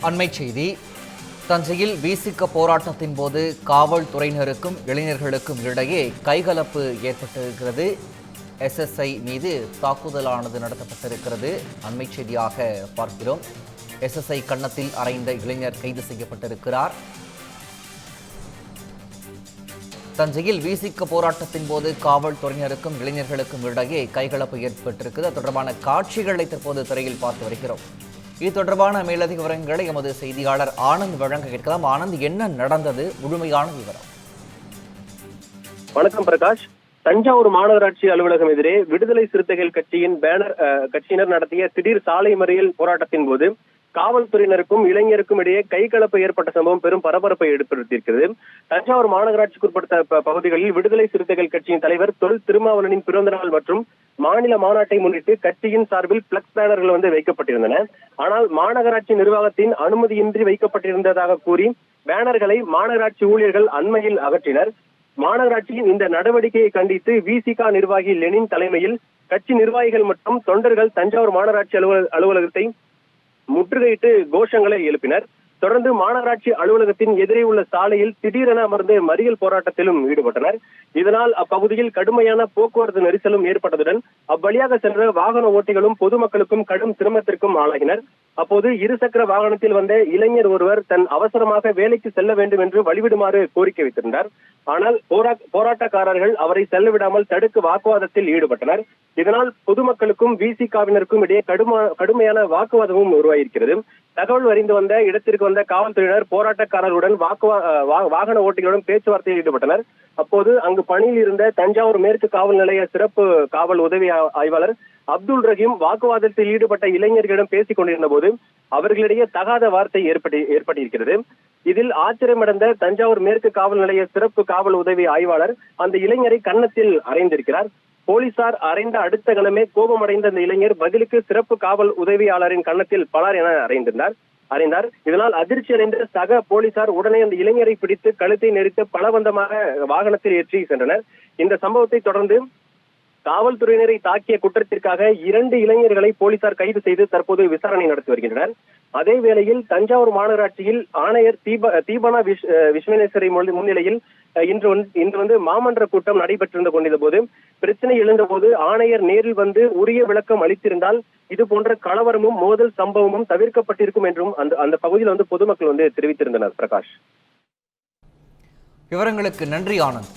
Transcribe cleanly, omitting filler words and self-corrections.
அண்மைச் செய்தி. தஞ்சையில் விசிக போராட்டத்தின் போது காவல்துறையினருக்கும் இளைஞர்களுக்கும் இடையே கைகலப்பு ஏற்பட்டிருக்கிறது. எஸ்எஸ்ஐ மீது தாக்குதலானது நடத்தப்பட்டிருக்கிறது. அண்மைச் செய்தியாக பார்க்கிறோம். எஸ்எஸ்ஐ கன்னத்தில் அறைந்த இளைஞர் கைது செய்யப்பட்டிருக்கிறார். தஞ்சையில் விசிக போராட்டத்தின் போது காவல்துறையினருக்கும் இளைஞர்களுக்கும் இடையே கைகலப்பு ஏற்பட்டிருக்கிறது. அது தொடர்பான காட்சிகளை தற்போது திரையில் பார்த்து வருகிறோம். இது தொடர்பான மேலதிக விவரங்களை எமது செய்தியாளர் ஆனந்த் வழங்க கேட்கலாம். ஆனந்த், என்ன நடந்தது? முழுமையான விவரம். வணக்கம் பிரகாஷ். தஞ்சாவூர் மாநகராட்சி அலுவலகம் எதிரே விடுதலை சிறுத்தைகள் கட்சியினர் நடத்திய திடீர் சாலை மறியல் போராட்டத்தின் போது காவல்துறையினருக்கும் இளைஞருக்கும் இடையே கைகலப்பு ஏற்பட்ட சம்பவம் பெரும் பரபரப்பை ஏற்படுத்தியிருக்கிறது. தஞ்சாவூர் மாநகராட்சிக்குட்பட்ட பகுதிகளில் விடுதலை சிறுத்தைகள் கட்சியின் தலைவர் தொல் திருமாவளவனின் பிறந்த நாள் மற்றும் மாநில மாநாட்டை முன்னிட்டு கட்சியின் சார்பில் பிளக்ஸ் பேனர்கள் வைக்கப்பட்டிருந்தன. ஆனால் மாநகராட்சி நிர்வாகத்தின் அனுமதியின்றி வைக்கப்பட்டிருந்ததாக கூறி பேனர்களை மாநகராட்சி ஊழியர்கள் அண்மையில் அகற்றினர். மாநகராட்சியின் இந்த நடவடிக்கையை கண்டித்து விசிக நிர்வாகி லெனின் தலைமையில் கட்சி நிர்வாகிகள் மற்றும் தொண்டர்கள் தஞ்சாவூர் மாநகராட்சி அலுவலகத்தை முற்றுகையிட்டு கோஷங்களை எழுப்பினர். தொடர்ந்து மாநகராட்சி அலுவலகத்தின் எதிரே உள்ள சாலையில் திடீரென அமர்ந்து மறியல் போராட்டத்திலும் ஈடுபட்டனர். இதனால் அப்பகுதியில் கடுமையான போக்குவரத்து நெரிசலும் ஏற்பட்டதுடன் அவ்வழியாக சென்ற வாகன ஓட்டிகளும் பொதுமக்களுக்கும் கடும் சிரமத்திற்கும் ஆளாகினர். அப்போது இருசக்கர வாகனத்தில் வந்த இளைஞர் ஒருவர் தன் அவசரமாக வேலைக்கு செல்ல வேண்டும் என்று வழிவிடுமாறு கோரிக்கை வைத்திருந்தார். ஆனால் போராட்டக்காரர்கள் அவரை செல்ல விடாமல் தடுத்து வாக்குவாதத்தில் ஈடுபட்டனர். இதனால் பொதுமக்களுக்கும் விசிகவினருக்கும் இடையே கடுமையான வாக்குவாதமும் உருவாகியிருக்கிறது. தகவல் அறிந்து வந்த இடத்திற்கு வந்த காவல்துறையினர் போராட்டக்காரர்களுடன் வாகன ஓட்டிகளுடன் பேச்சுவார்த்தையில் ஈடுபட்டனர். அப்போது அங்கு பணியில் இருந்த தஞ்சாவூர் மேற்கு காவல் நிலைய சிறப்பு காவல் உதவி ஆய்வாளர் அப்துல் ரஹீம் வாக்குவாதத்தில் ஈடுபட்ட இளைஞர்களிடம் பேசிக் கொண்டிருந்த போது அவர்களிடையே தகாத வார்த்தை ஏற்பட்டிருக்கிறது. இதில் ஆச்சரியமடைந்த தஞ்சாவூர் மேற்கு காவல் நிலைய சிறப்பு காவல் உதவி ஆய்வாளர் அந்த இளைஞரை கன்னத்தில் அறைந்திருக்கிறார். போலீசார் அறைந்த அடுத்த கணமே கோபமடைந்த அந்த இளைஞர் பதிலுக்கு சிறப்பு காவல் உதவியாளரின் கன்னத்தில் பலார் என அறைந்தார். இதனால் அதிர்ச்சி அடைந்த சக போலீசார் உடனே அந்த இளைஞரை பிடித்து கழுத்தை நெரித்து பலவந்தமாக வாகனத்தில் ஏற்றி சென்றனர். இந்த சம்பவத்தை தொடர்ந்து காவல்துறையினரை தாக்கிய குற்றத்திற்காக 2 இளைஞர்களை போலீசார் கைது செய்து தற்போது விசாரணை நடத்தி வருகின்றனர். அதே வேளையில் தஞ்சாவூர் மாநகராட்சியில் ஆணையர் தீபனா விஸ்வநேஸ்வரி முன்னிலையில் இன்று மாமன்ற கூட்டம் நடைபெற்றிருந்த கொண்டிருந்த போது பிரச்சனை எழுந்த போது ஆணையர் நேரில் வந்து உரிய விளக்கம் அளித்திருந்தால் இது போன்ற கலவரமும் மோதல் சம்பவமும் தவிர்க்கப்பட்டிருக்கும் என்றும் அந்த பகுதியில் பொதுமக்கள் தெரிவித்திருந்தனர். பிரகாஷ், விவரங்களுக்கு நன்றி ஆனந்த்.